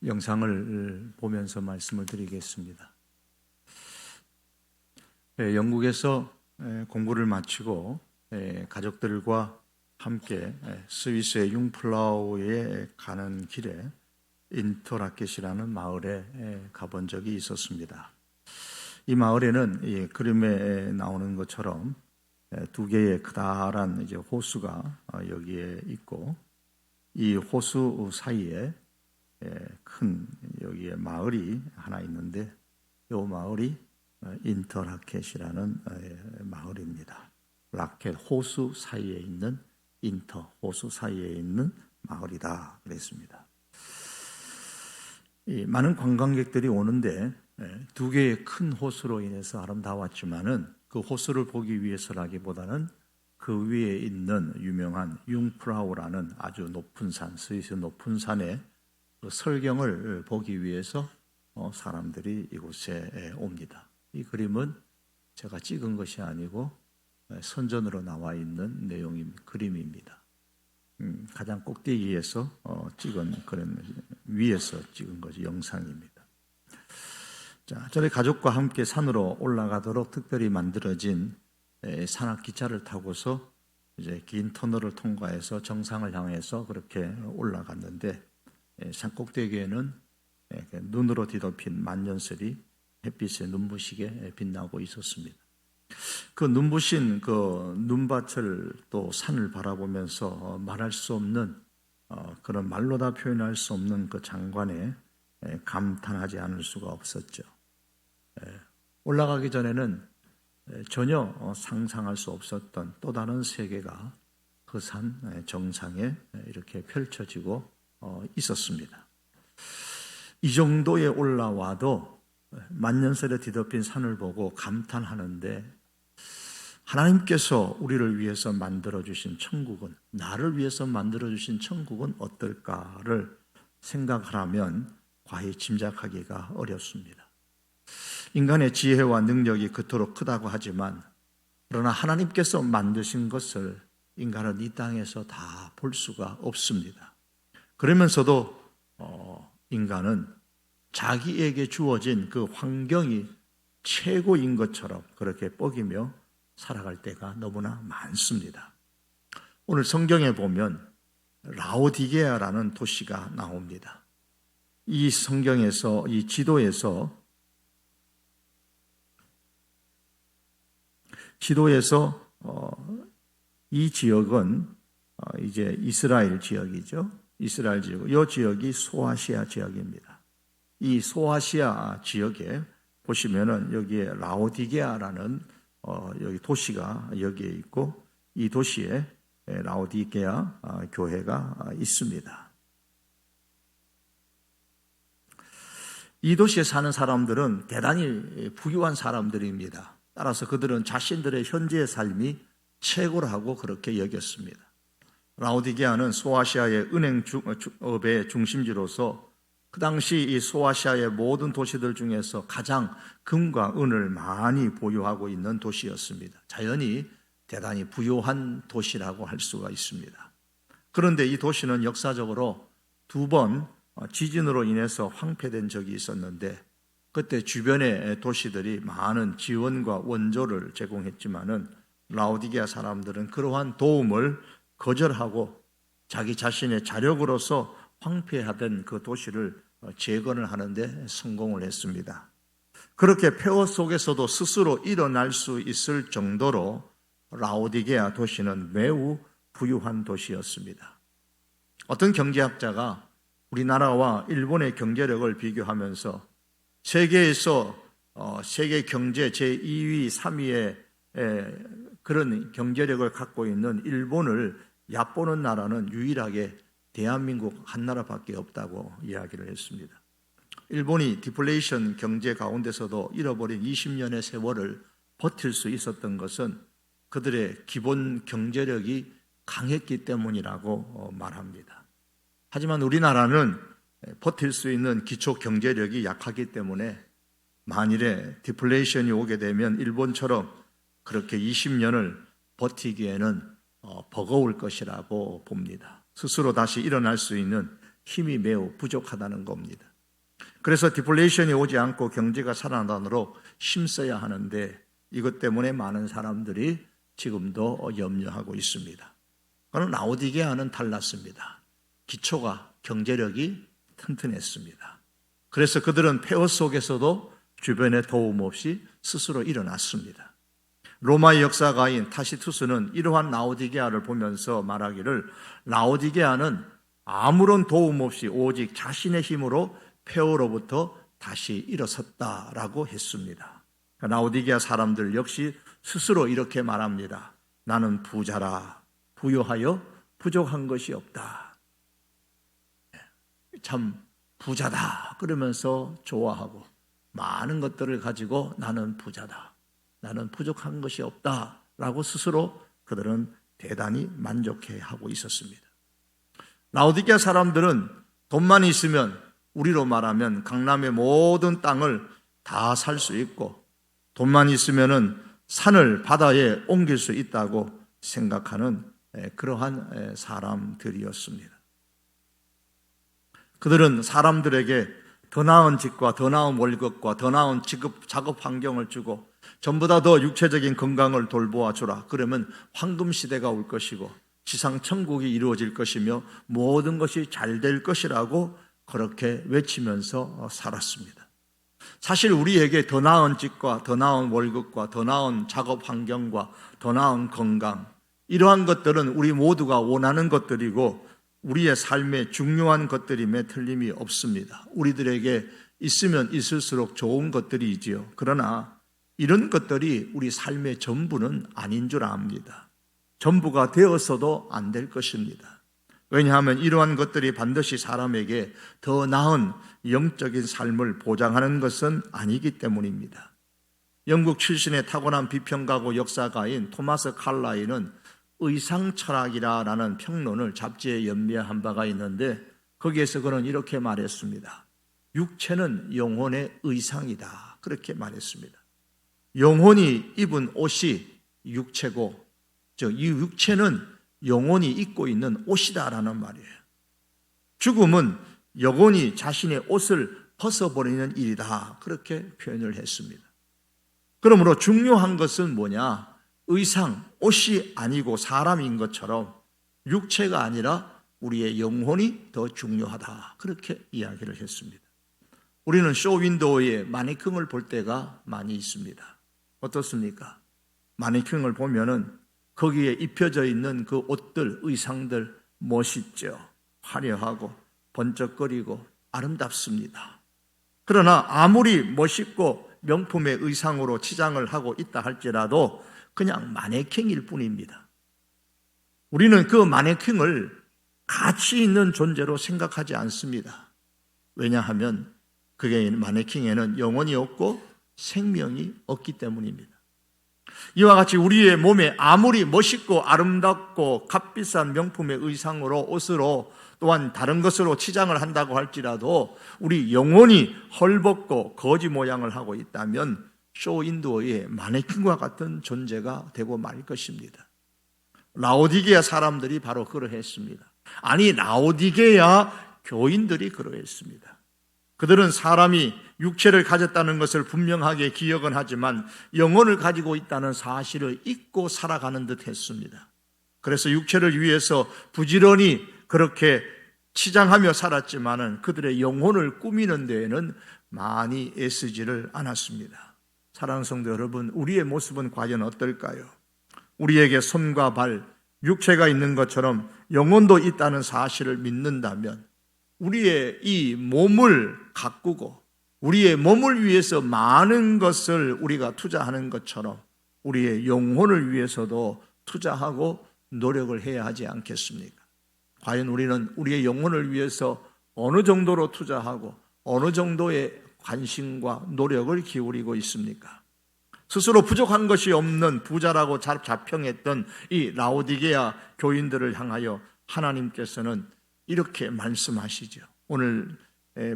영상을 보면서 말씀을 드리겠습니다. 영국에서 공부를 마치고 가족들과 함께 스위스의 융플라우에 가는 길에 인터라켓이라는 마을에 가본 적이 있었습니다. 이 마을에는 그림에 나오는 것처럼 두 개의 크다란 호수가 여기에 있고, 이 호수 사이에 큰 여기에 마을이 하나 있는데, 이 마을이 인터라켓이라는 마을입니다. 라켓 호수 사이에 있는 호수 사이에 있는 마을이다 그랬습니다. 많은 관광객들이 오는데 두 개의 큰 호수로 인해서 아름다웠지만은 그 호수를 보기 위해서라기보다는 그 위에 있는 유명한 융프라우라는 아주 높은 산, 스위스 높은 산의 그 설경을 보기 위해서 사람들이 이곳에 옵니다. 이 그림은 제가 찍은 것이 아니고 선전으로 나와 있는 그림입니다. 가장 꼭대기에서 찍은 그런 위에서 찍은 것이 영상입니다. 자, 저희 가족과 함께 산으로 올라가도록 특별히 만들어진 산악 기차를 타고서 이제 긴 터널을 통과해서 정상을 향해서 그렇게 올라갔는데, 산 꼭대기에는 눈으로 뒤덮인 만년설이 햇빛에 눈부시게 빛나고 있었습니다. 그 눈부신 그 눈밭을 또 산을 바라보면서 말할 수 없는 그런 말로 다 표현할 수 없는 그 장관에 감탄하지 않을 수가 없었죠. 올라가기 전에는 전혀 상상할 수 없었던 또 다른 세계가 그 산 정상에 이렇게 펼쳐지고 있었습니다. 이 정도에 올라와도 만년설에 뒤덮인 산을 보고 감탄하는데, 하나님께서 우리를 위해서 만들어주신 천국은, 나를 위해서 만들어주신 천국은 어떨까를 생각하라면 과히 짐작하기가 어렵습니다. 인간의 지혜와 능력이 그토록 크다고 하지만, 그러나 하나님께서 만드신 것을 인간은 이 땅에서 다 볼 수가 없습니다. 그러면서도 인간은 자기에게 주어진 그 환경이 최고인 것처럼 그렇게 뻐기며 살아갈 때가 너무나 많습니다. 오늘 성경에 보면 라오디게아라는 도시가 나옵니다. 이 성경에서, 이 지도에서 이 지역은 이제 이스라엘 지역이죠. 이스라엘 지역. 이 지역이 소아시아 지역입니다. 이 소아시아 지역에 보시면은 여기에 라오디게아라는 여기 도시가 여기에 있고, 이 도시에 라오디게아 교회가 있습니다. 이 도시에 사는 사람들은 대단히 부유한 사람들입니다. 따라서 그들은 자신들의 현재의 삶이 최고라고 그렇게 여겼습니다. 라오디게아는 소아시아의 은행업의 중심지로서 그 당시 이 소아시아의 모든 도시들 중에서 가장 금과 은을 많이 보유하고 있는 도시였습니다. 자연히 대단히 부유한 도시라고 할 수가 있습니다. 그런데 이 도시는 역사적으로 두 번 지진으로 인해서 황폐된 적이 있었는데, 그때 주변의 도시들이 많은 지원과 원조를 제공했지만은 라오디게아 사람들은 그러한 도움을 거절하고 자기 자신의 자력으로서 황폐하던 그 도시를 재건을 하는데 성공을 했습니다. 그렇게 폐허 속에서도 스스로 일어날 수 있을 정도로 라오디게아 도시는 매우 부유한 도시였습니다. 어떤 경제학자가 우리나라와 일본의 경제력을 비교하면서 세계에서 세계 경제 제2위, 3위의 그런 경제력을 갖고 있는 일본을 얕보는 나라는 유일하게 대한민국 한 나라밖에 없다고 이야기를 했습니다. 일본이 디플레이션 경제 가운데서도 잃어버린 20년의 세월을 버틸 수 있었던 것은 그들의 기본 경제력이 강했기 때문이라고 말합니다. 하지만 우리나라는 버틸 수 있는 기초 경제력이 약하기 때문에 만일에 디플레이션이 오게 되면 일본처럼 그렇게 20년을 버티기에는 버거울 것이라고 봅니다. 스스로 다시 일어날 수 있는 힘이 매우 부족하다는 겁니다. 그래서 디플레이션이 오지 않고 경제가 살아나도록 힘써야 하는데 이것 때문에 많은 사람들이 지금도 염려하고 있습니다. 그러나 라오디게아는 달랐습니다. 기초가 경제력이 튼튼했습니다. 그래서 그들은 폐허 속에서도 주변의 도움 없이 스스로 일어났습니다. 로마의 역사가인 타시투스는 이러한 라오디게아를 보면서 말하기를 라오디게아는 아무런 도움 없이 오직 자신의 힘으로 폐허로부터 다시 일어섰다라고 했습니다. 라오디게아 사람들 역시 스스로 이렇게 말합니다. 나는 부자라 부유하여 부족한 것이 없다. 참 부자다 그러면서 좋아하고 많은 것들을 가지고 나는 부자다. 나는 부족한 것이 없다라고 스스로 그들은 대단히 만족해하고 있었습니다. 라오디게아 사람들은 돈만 있으면 우리로 말하면 강남의 모든 땅을 다 살 수 있고 돈만 있으면은 산을 바다에 옮길 수 있다고 생각하는 그러한 사람들이었습니다. 그들은 사람들에게 더 나은 집과 더 나은 월급과 더 나은 작업 환경을 주고 전보다 더 육체적인 건강을 돌보아 주라. 그러면 황금 시대가 올 것이고 지상 천국이 이루어질 것이며 모든 것이 잘 될 것이라고 그렇게 외치면서 살았습니다. 사실 우리에게 더 나은 집과 더 나은 월급과 더 나은 작업 환경과 더 나은 건강 이러한 것들은 우리 모두가 원하는 것들이고 우리의 삶에 중요한 것들임에 틀림이 없습니다. 우리들에게 있으면 있을수록 좋은 것들이지요. 그러나 이런 것들이 우리 삶의 전부는 아닌 줄 압니다. 전부가 되었어도 안 될 것입니다. 왜냐하면 이러한 것들이 반드시 사람에게 더 나은 영적인 삶을 보장하는 것은 아니기 때문입니다. 영국 출신의 타고난 비평가고 역사가인 토마스 칼라일은 의상철학이라는 평론을 잡지에 연재한 바가 있는데 거기에서 그는 이렇게 말했습니다. 육체는 영혼의 의상이다. 그렇게 말했습니다. 영혼이 입은 옷이 육체고 이 육체는 영혼이 입고 있는 옷이다라는 말이에요. 죽음은 영혼이 자신의 옷을 벗어버리는 일이다. 그렇게 표현을 했습니다. 그러므로 중요한 것은 뭐냐? 의상, 옷이 아니고 사람인 것처럼 육체가 아니라 우리의 영혼이 더 중요하다. 그렇게 이야기를 했습니다. 우리는 쇼윈도우에 마네킹을 볼 때가 많이 있습니다. 어떻습니까? 마네킹을 보면은 거기에 입혀져 있는 그 옷들, 의상들 멋있죠. 화려하고 번쩍거리고 아름답습니다. 그러나 아무리 멋있고 명품의 의상으로 치장을 하고 있다 할지라도 그냥 마네킹일 뿐입니다. 우리는 그 마네킹을 가치 있는 존재로 생각하지 않습니다. 왜냐하면 그게 마네킹에는 영혼이 없고 생명이 없기 때문입니다. 이와 같이 우리의 몸에 아무리 멋있고 아름답고 값비싼 명품의 의상으로 옷으로 또한 다른 것으로 치장을 한다고 할지라도 우리 영혼이 헐벗고 거지 모양을 하고 있다면 쇼윈도어의 마네킹과 같은 존재가 되고 말 것입니다. 라오디게아 사람들이 바로 그러했습니다. 아니 라오디게아 교인들이 그러했습니다. 그들은 사람이 육체를 가졌다는 것을 분명하게 기억은 하지만 영혼을 가지고 있다는 사실을 잊고 살아가는 듯 했습니다. 그래서 육체를 위해서 부지런히 그렇게 치장하며 살았지만은 그들의 영혼을 꾸미는 데에는 많이 애쓰지를 않았습니다. 사랑하는 성도 여러분, 우리의 모습은 과연 어떨까요? 우리에게 손과 발, 육체가 있는 것처럼 영혼도 있다는 사실을 믿는다면 우리의 이 몸을 가꾸고 우리의 몸을 위해서 많은 것을 우리가 투자하는 것처럼 우리의 영혼을 위해서도 투자하고 노력을 해야 하지 않겠습니까? 과연 우리는 우리의 영혼을 위해서 어느 정도로 투자하고 어느 정도의 관심과 노력을 기울이고 있습니까? 스스로 부족한 것이 없는 부자라고 자평했던 이 라오디게아 교인들을 향하여 하나님께서는 이렇게 말씀하시죠. 오늘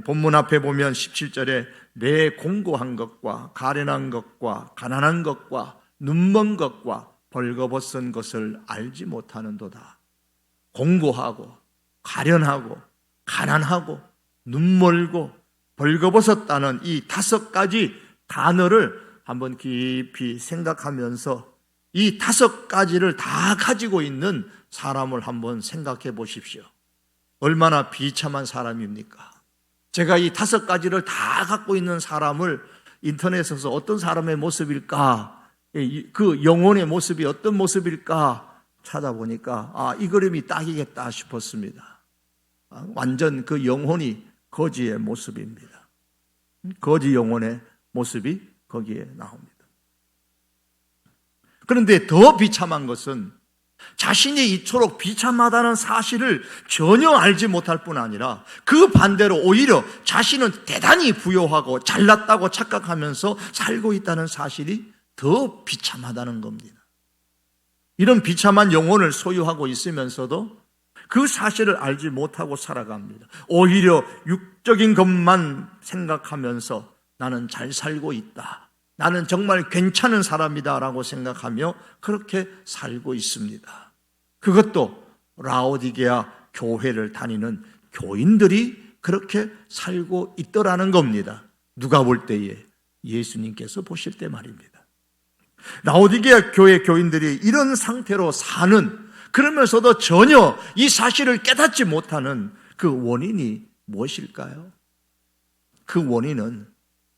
본문 앞에 보면 17절에 내 공고한 것과 가련한 것과 가난한 것과 눈먼 것과 벌거벗은 것을 알지 못하는도다. 공고하고 가련하고 가난하고 눈멀고 벌거벗었다는 이 5가지 단어를 한번 깊이 생각하면서 이 5가지를 다 가지고 있는 사람을 한번 생각해 보십시오. 얼마나 비참한 사람입니까? 제가 이 5가지를 다 갖고 있는 사람을 인터넷에서 어떤 사람의 모습일까, 그 영혼의 모습이 어떤 모습일까 찾아보니까 이 그림이 딱이겠다 싶었습니다. 완전 그 영혼이 거지의 모습입니다. 거지 영혼의 모습이 거기에 나옵니다. 그런데 더 비참한 것은 자신이 이토록 비참하다는 사실을 전혀 알지 못할 뿐 아니라 그 반대로 오히려 자신은 대단히 부유하고 잘났다고 착각하면서 살고 있다는 사실이 더 비참하다는 겁니다. 이런 비참한 영혼을 소유하고 있으면서도 그 사실을 알지 못하고 살아갑니다. 오히려 육적인 것만 생각하면서 나는 잘 살고 있다, 나는 정말 괜찮은 사람이다 라고 생각하며 그렇게 살고 있습니다. 그것도 라오디게아 교회를 다니는 교인들이 그렇게 살고 있더라는 겁니다. 누가 볼 때에? 예수님께서 보실 때 말입니다. 라오디게아 교회 교인들이 이런 상태로 사는, 그러면서도 전혀 이 사실을 깨닫지 못하는 그 원인이 무엇일까요? 그 원인은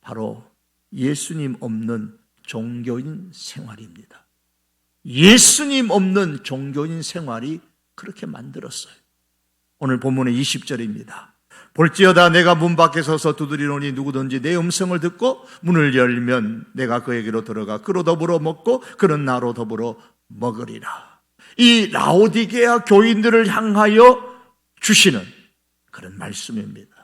바로 예수님 없는 종교인 생활입니다. 예수님 없는 종교인 생활이 그렇게 만들었어요. 오늘 본문의 20절입니다. 볼지어다 내가 문 밖에 서서 두드리노니 누구든지 내 음성을 듣고 문을 열면 내가 그에게로 들어가 그로 더불어 먹고 그는 나로 더불어 먹으리라. 이 라오디게아 교인들을 향하여 주시는 그런 말씀입니다.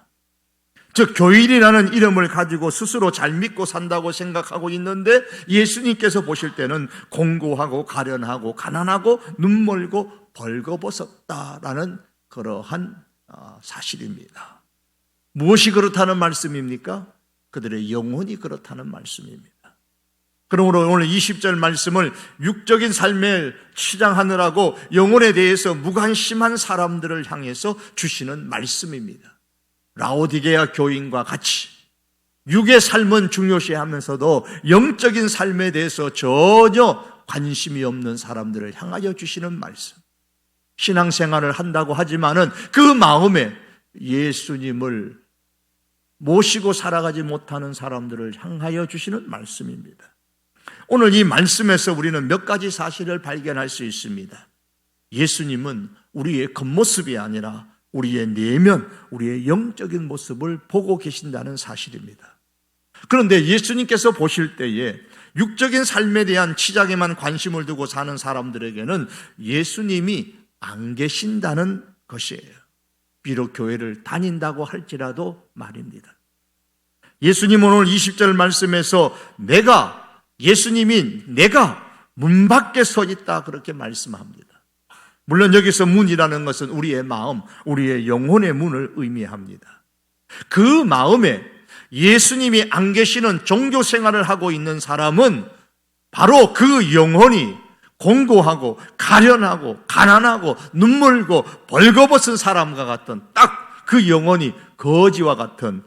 즉 교인이라는 이름을 가지고 스스로 잘 믿고 산다고 생각하고 있는데 예수님께서 보실 때는 공고하고 가련하고 가난하고 눈멀고 벌거벗었다라는 그러한 사실입니다. 무엇이 그렇다는 말씀입니까? 그들의 영혼이 그렇다는 말씀입니다. 그러므로 오늘 20절 말씀을 육적인 삶에 치장하느라고 영혼에 대해서 무관심한 사람들을 향해서 주시는 말씀입니다. 라오디게아 교인과 같이 육의 삶은 중요시하면서도 영적인 삶에 대해서 전혀 관심이 없는 사람들을 향하여 주시는 말씀. 신앙생활을 한다고 하지만은 그 마음에 예수님을 모시고 살아가지 못하는 사람들을 향하여 주시는 말씀입니다. 오늘 이 말씀에서 우리는 몇 가지 사실을 발견할 수 있습니다. 예수님은 우리의 겉모습이 아니라 우리의 내면, 우리의 영적인 모습을 보고 계신다는 사실입니다. 그런데 예수님께서 보실 때에 육적인 삶에 대한 치장에만 관심을 두고 사는 사람들에게는 예수님이 안 계신다는 것이에요. 비록 교회를 다닌다고 할지라도 말입니다. 예수님은 오늘 20절 말씀에서 예수님이 내가 문 밖에 서 있다 그렇게 말씀합니다. 물론 여기서 문이라는 것은 우리의 마음, 우리의 영혼의 문을 의미합니다. 그 마음에 예수님이 안 계시는 종교 생활을 하고 있는 사람은 바로 그 영혼이 공고하고 가련하고 가난하고 눈물고 벌거벗은 사람과 같은 딱 그 영혼이 거지와 같은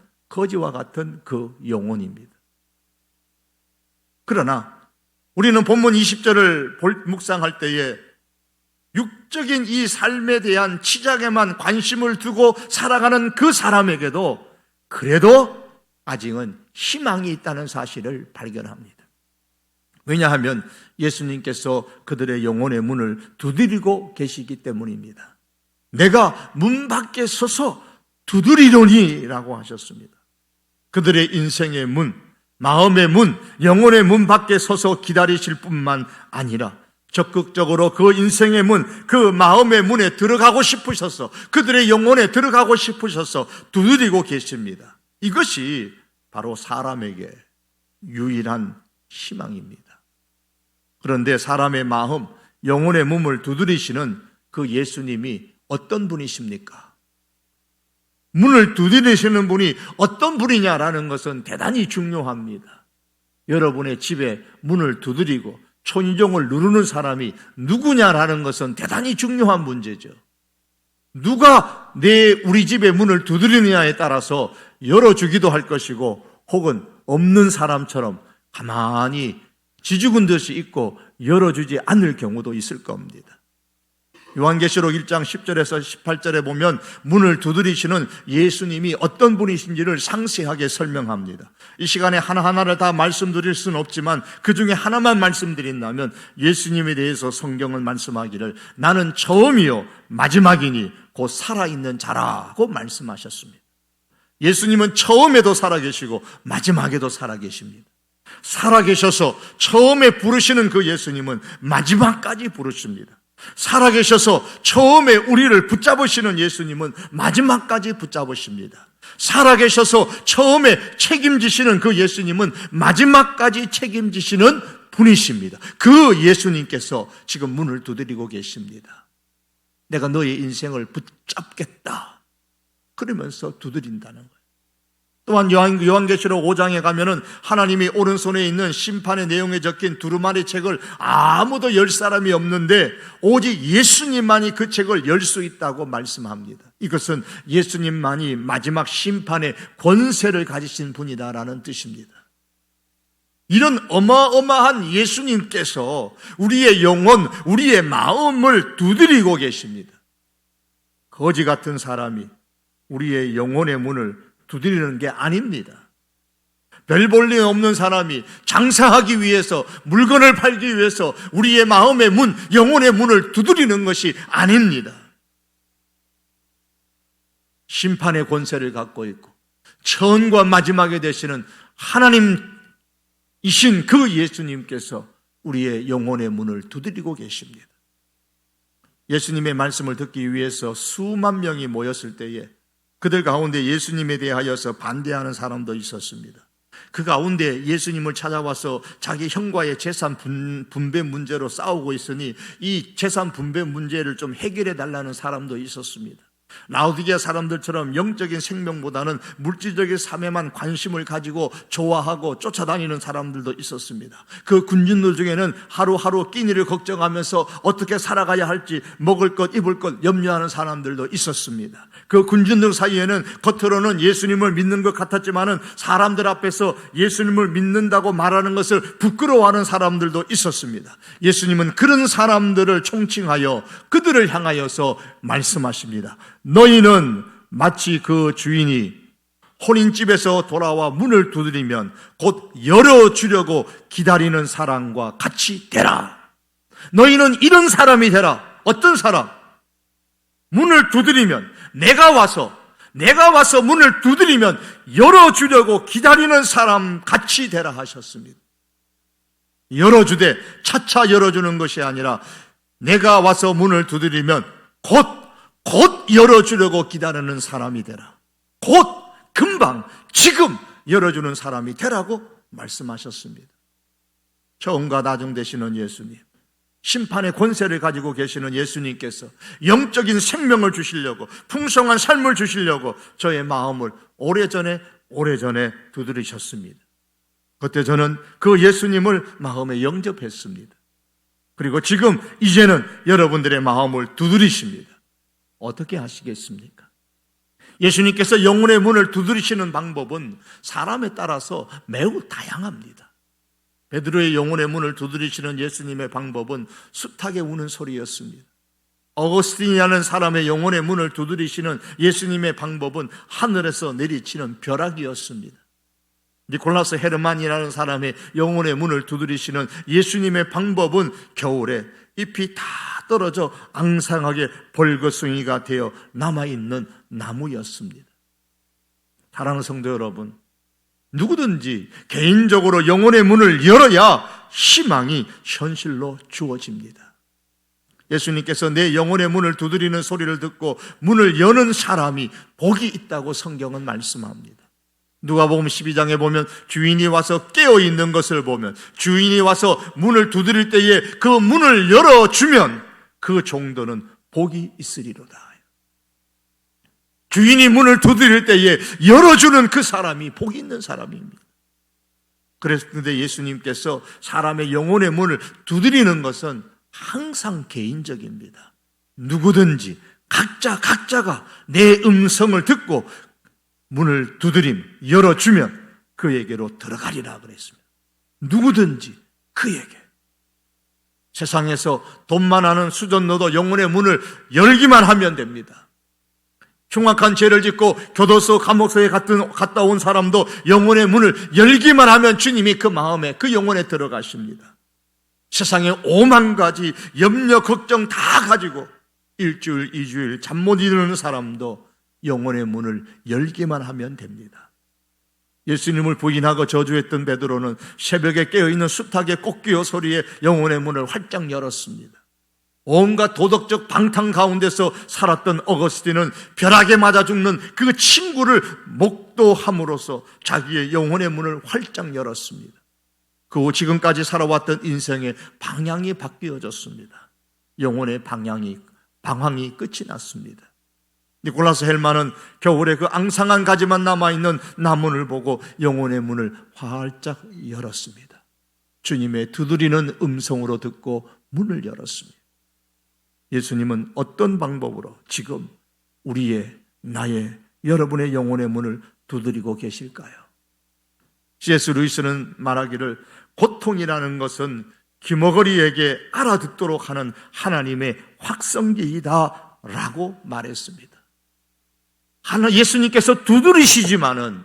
그 영혼입니다. 그러나 우리는 본문 20절을 묵상할 때에 육적인 이 삶에 대한 치장에만 관심을 두고 살아가는 그 사람에게도 그래도 아직은 희망이 있다는 사실을 발견합니다. 왜냐하면 예수님께서 그들의 영혼의 문을 두드리고 계시기 때문입니다. 내가 문 밖에 서서 두드리노니 라고 하셨습니다. 그들의 인생의 문, 마음의 문, 영혼의 문 밖에 서서 기다리실 뿐만 아니라 적극적으로 그 인생의 문, 그 마음의 문에 들어가고 싶으셔서 그들의 영혼에 들어가고 싶으셔서 두드리고 계십니다. 이것이 바로 사람에게 유일한 희망입니다. 그런데 사람의 마음, 영혼의 문을 두드리시는 그 예수님이 어떤 분이십니까? 문을 두드리시는 분이 어떤 분이냐라는 것은 대단히 중요합니다. 여러분의 집에 문을 두드리고 초인종을 누르는 사람이 누구냐라는 것은 대단히 중요한 문제죠. 누가 우리 집의 문을 두드리느냐에 따라서 열어주기도 할 것이고, 혹은 없는 사람처럼 가만히 지죽은 듯이 있고 열어주지 않을 경우도 있을 겁니다. 요한계시록 1장 10절에서 18절에 보면 문을 두드리시는 예수님이 어떤 분이신지를 상세하게 설명합니다. 이 시간에 하나하나를 다 말씀드릴 수는 없지만 그 중에 하나만 말씀드린다면, 예수님에 대해서 성경은 말씀하기를 나는 처음이요 마지막이니 곧 살아있는 자라고 말씀하셨습니다. 예수님은 처음에도 살아계시고 마지막에도 살아계십니다. 살아계셔서 처음에 부르시는 그 예수님은 마지막까지 부르십니다. 살아계셔서 처음에 우리를 붙잡으시는 예수님은 마지막까지 붙잡으십니다. 살아계셔서 처음에 책임지시는 그 예수님은 마지막까지 책임지시는 분이십니다. 그 예수님께서 지금 문을 두드리고 계십니다. 내가 너의 인생을 붙잡겠다 그러면서 두드린다는 거예요. 또한 요한계시록 5장에 가면은 하나님이 오른손에 있는 심판의 내용에 적힌 두루마리 책을 아무도 열 사람이 없는데 오직 예수님만이 그 책을 열 수 있다고 말씀합니다. 이것은 예수님만이 마지막 심판의 권세를 가지신 분이다라는 뜻입니다. 이런 어마어마한 예수님께서 우리의 영혼, 우리의 마음을 두드리고 계십니다. 거지 같은 사람이 우리의 영혼의 문을 두드리는 게 아닙니다. 별 볼 일 없는 사람이 장사하기 위해서, 물건을 팔기 위해서 우리의 마음의 문, 영혼의 문을 두드리는 것이 아닙니다. 심판의 권세를 갖고 있고 처음과 마지막에 되시는 하나님이신 그 예수님께서 우리의 영혼의 문을 두드리고 계십니다. 예수님의 말씀을 듣기 위해서 수만 명이 모였을 때에 그들 가운데 예수님에 대하여서 반대하는 사람도 있었습니다. 그 가운데 예수님을 찾아와서 자기 형과의 재산 분배 문제로 싸우고 있으니 이 재산 분배 문제를 좀 해결해 달라는 사람도 있었습니다. 라오디게아 사람들처럼 영적인 생명보다는 물질적인 삶에만 관심을 가지고 좋아하고 쫓아다니는 사람들도 있었습니다. 그 군중들 중에는 하루하루 끼니를 걱정하면서 어떻게 살아가야 할지 먹을 것 입을 것 염려하는 사람들도 있었습니다. 그 군중들 사이에는 겉으로는 예수님을 믿는 것 같았지만은 사람들 앞에서 예수님을 믿는다고 말하는 것을 부끄러워하는 사람들도 있었습니다. 예수님은 그런 사람들을 총칭하여 그들을 향하여서 말씀하십니다. 너희는 마치 그 주인이 혼인집에서 돌아와 문을 두드리면 곧 열어주려고 기다리는 사람과 같이 되라. 너희는 이런 사람이 되라. 어떤 사람? 문을 두드리면 내가 와서 문을 두드리면 열어주려고 기다리는 사람 같이 되라 하셨습니다. 열어주되 차차 열어주는 것이 아니라 내가 와서 문을 두드리면 곧 열어주려고 기다리는 사람이 되라. 곧 금방 지금 열어주는 사람이 되라고 말씀하셨습니다. 처음과 나중 되시는 예수님, 심판의 권세를 가지고 계시는 예수님께서 영적인 생명을 주시려고, 풍성한 삶을 주시려고 저의 마음을 오래전에 두드리셨습니다. 그때 저는 그 예수님을 마음에 영접했습니다. 그리고 지금 이제는 여러분들의 마음을 두드리십니다. 어떻게 하시겠습니까? 예수님께서 영혼의 문을 두드리시는 방법은 사람에 따라서 매우 다양합니다. 베드로의 영혼의 문을 두드리시는 예수님의 방법은 숱하게 우는 소리였습니다. 어거스틴이라는 사람의 영혼의 문을 두드리시는 예수님의 방법은 하늘에서 내리치는 벼락이었습니다. 니콜라스 헤르만이라는 사람의 영혼의 문을 두드리시는 예수님의 방법은 겨울에 잎이 다 떨어져 앙상하게 벌거숭이가 되어 남아있는 나무였습니다. 사랑하는 성도 여러분, 누구든지 개인적으로 영혼의 문을 열어야 희망이 현실로 주어집니다. 예수님께서 내 영혼의 문을 두드리는 소리를 듣고 문을 여는 사람이 복이 있다고 성경은 말씀합니다. 누가복음 12장에 보면 주인이 와서 깨어있는 것을 보면, 주인이 와서 문을 두드릴 때에 그 문을 열어주면 그 종도는 복이 있으리로다. 주인이 문을 두드릴 때에 열어주는 그 사람이 복이 있는 사람입니다. 그런데 예수님께서 사람의 영혼의 문을 두드리는 것은 항상 개인적입니다. 누구든지 각자가 내 음성을 듣고 문을 두드림 열어주면 그에게로 들어가리라 그랬습니다. 누구든지 그에게. 세상에서 돈만 하는 수전노도 영혼의 문을 열기만 하면 됩니다. 흉악한 죄를 짓고 교도소 감옥소에 갔다 온 사람도 영혼의 문을 열기만 하면 주님이 그 마음에 그 영혼에 들어가십니다. 세상에 5만 가지 염려 걱정 다 가지고 일주일, 2주일 잠 못 이루는 사람도 영혼의 문을 열기만 하면 됩니다. 예수님을 부인하고 저주했던 베드로는 새벽에 깨어있는 숱하게 꽃기호 소리에 영혼의 문을 활짝 열었습니다. 온갖 도덕적 방탕 가운데서 살았던 어거스틴은 벼락에 맞아 죽는 그 친구를 목도함으로써 자기의 영혼의 문을 활짝 열었습니다. 그 후 지금까지 살아왔던 인생의 방향이 바뀌어졌습니다. 영혼의 방향이 끝이 났습니다. 니콜라스 헬만은 겨울에 그 앙상한 가지만 남아있는 나무를 보고 영혼의 문을 활짝 열었습니다. 주님의 두드리는 음성으로 듣고 문을 열었습니다. 예수님은 어떤 방법으로 지금 나의, 여러분의 영혼의 문을 두드리고 계실까요? C.S. 루이스는 말하기를 고통이라는 것은 귀머거리에게 알아듣도록 하는 하나님의 확성기이다 라고 말했습니다. 예수님께서 두드리시지만은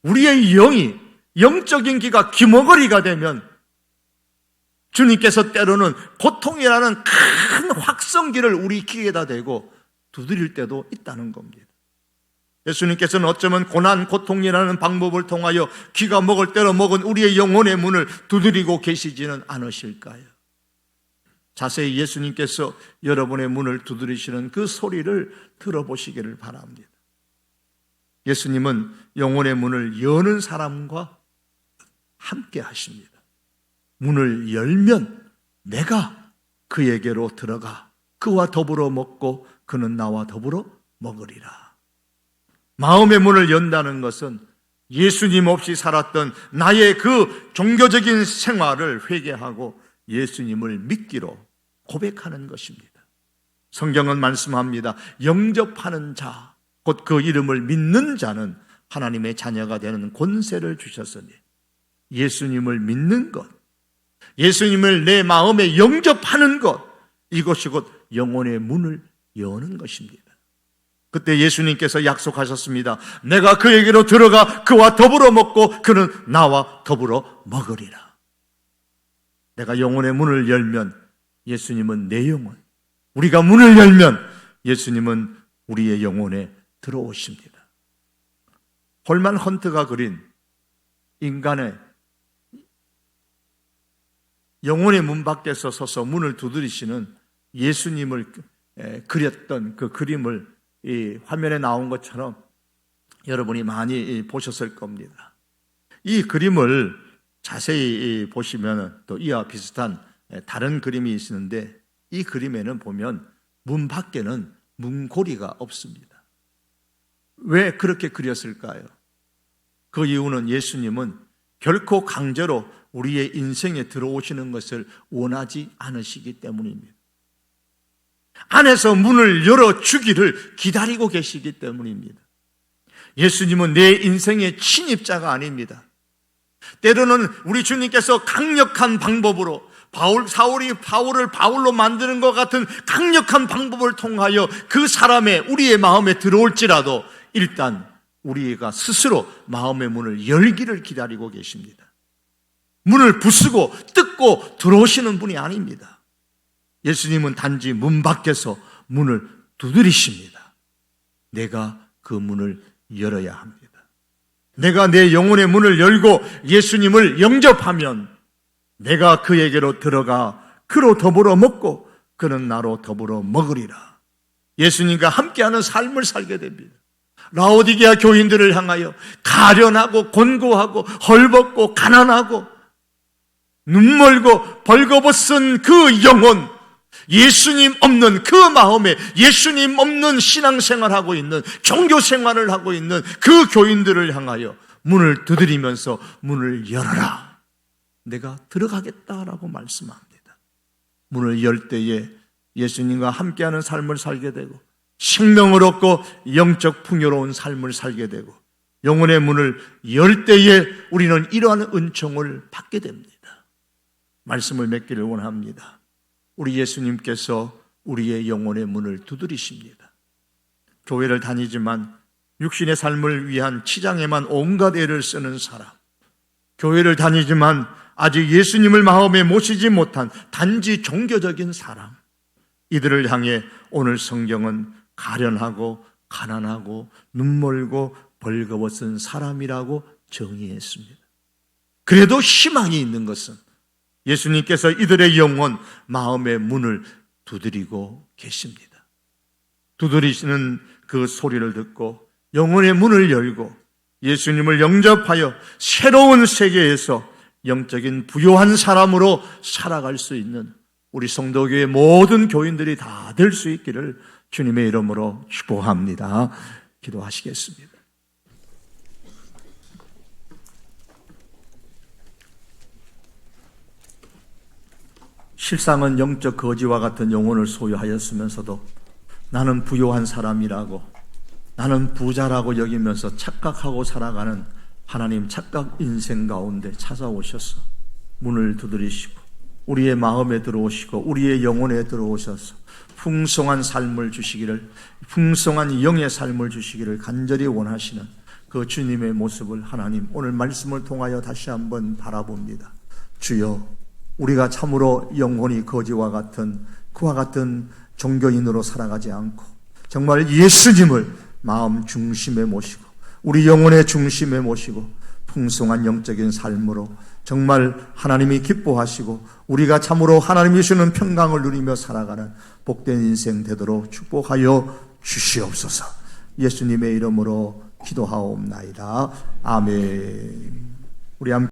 우리의 영적인 귀가 귀머거리가 되면 주님께서 때로는 고통이라는 큰 확성기를 우리 귀에다 대고 두드릴 때도 있다는 겁니다. 예수님께서는 어쩌면 고난, 고통이라는 방법을 통하여 귀가 먹을 대로 먹은 우리의 영혼의 문을 두드리고 계시지는 않으실까요? 자세히 예수님께서 여러분의 문을 두드리시는 그 소리를 들어보시기를 바랍니다. 예수님은 영혼의 문을 여는 사람과 함께 하십니다. 문을 열면 내가 그에게로 들어가 그와 더불어 먹고 그는 나와 더불어 먹으리라. 마음의 문을 연다는 것은 예수님 없이 살았던 나의 그 종교적인 생활을 회개하고 예수님을 믿기로 고백하는 것입니다. 성경은 말씀합니다. 영접하는 자, 곧 그 이름을 믿는 자는 하나님의 자녀가 되는 권세를 주셨으니 예수님을 믿는 것, 예수님을 내 마음에 영접하는 것, 이것이 곧 영혼의 문을 여는 것입니다. 그때 예수님께서 약속하셨습니다. 내가 그에게로 들어가 그와 더불어 먹고 그는 나와 더불어 먹으리라. 내가 영혼의 문을 열면 예수님은 내 영혼, 우리가 문을 열면 예수님은 우리의 영혼에 들어오십니다. 홀만 헌트가 그린 인간의 영혼의 문 밖에서 서서 문을 두드리시는 예수님을 그렸던 그 그림을 이 화면에 나온 것처럼 여러분이 많이 보셨을 겁니다. 이 그림을 자세히 보시면 또 이와 비슷한 다른 그림이 있는데 이 그림에는 보면 문 밖에는 문고리가 없습니다. 왜 그렇게 그렸을까요? 그 이유는 예수님은 결코 강제로 우리의 인생에 들어오시는 것을 원하지 않으시기 때문입니다. 안에서 문을 열어주기를 기다리고 계시기 때문입니다. 예수님은 내 인생의 침입자가 아닙니다. 때로는 우리 주님께서 강력한 방법으로 사울이 바울을 바울로 만드는 것 같은 강력한 방법을 통하여 그 사람의 우리의 마음에 들어올지라도 일단 우리가 스스로 마음의 문을 열기를 기다리고 계십니다. 문을 부수고 뜯고 들어오시는 분이 아닙니다. 예수님은 단지 문 밖에서 문을 두드리십니다. 내가 그 문을 열어야 합니다. 내가 내 영혼의 문을 열고 예수님을 영접하면 내가 그에게로 들어가 그로 더불어 먹고 그는 나로 더불어 먹으리라. 예수님과 함께하는 삶을 살게 됩니다. 라오디게아 교인들을 향하여 가련하고 곤고하고 헐벗고 가난하고 눈멀고 벌거벗은 그 영혼, 예수님 없는 그 마음에 예수님 없는 신앙생활하고 있는 종교생활을 하고 있는 그 교인들을 향하여 문을 두드리면서 문을 열어라. 내가 들어가겠다라고 말씀합니다. 문을 열 때에 예수님과 함께하는 삶을 살게 되고 생명을 얻고 영적 풍요로운 삶을 살게 되고 영혼의 문을 열 때에 우리는 이러한 은총을 받게 됩니다. 말씀을 맺기를 원합니다. 우리 예수님께서 우리의 영혼의 문을 두드리십니다. 교회를 다니지만 육신의 삶을 위한 치장에만 온갖 애를 쓰는 사람, 교회를 다니지만 아직 예수님을 마음에 모시지 못한 단지 종교적인 사람, 이들을 향해 오늘 성경은 가련하고 가난하고 눈멀고 벌거벗은 사람이라고 정의했습니다. 그래도 희망이 있는 것은 예수님께서 이들의 영혼, 마음의 문을 두드리고 계십니다. 두드리시는 그 소리를 듣고 영혼의 문을 열고 예수님을 영접하여 새로운 세계에서 영적인 부요한 사람으로 살아갈 수 있는 우리 성도교회 모든 교인들이 다 될 수 있기를 주님의 이름으로 축복합니다. 기도하시겠습니다. 실상은 영적 거지와 같은 영혼을 소유하였으면서도 나는 부요한 사람이라고, 나는 부자라고 여기면서 착각하고 살아가는 하나님 착각 인생 가운데 찾아오셔서 문을 두드리시고 우리의 마음에 들어오시고 우리의 영혼에 들어오셔서 풍성한 삶을 주시기를, 풍성한 영의 삶을 주시기를 간절히 원하시는 그 주님의 모습을 하나님 오늘 말씀을 통하여 다시 한번 바라봅니다. 주여, 우리가 참으로 영혼이 거지와 같은 그와 같은 종교인으로 살아가지 않고 정말 예수님을 마음 중심에 모시고 우리 영혼의 중심에 모시고 풍성한 영적인 삶으로 정말 하나님이 기뻐하시고 우리가 참으로 하나님이 주는 평강을 누리며 살아가는 복된 인생 되도록 축복하여 주시옵소서. 예수님의 이름으로 기도하옵나이다. 아멘. 우리 함께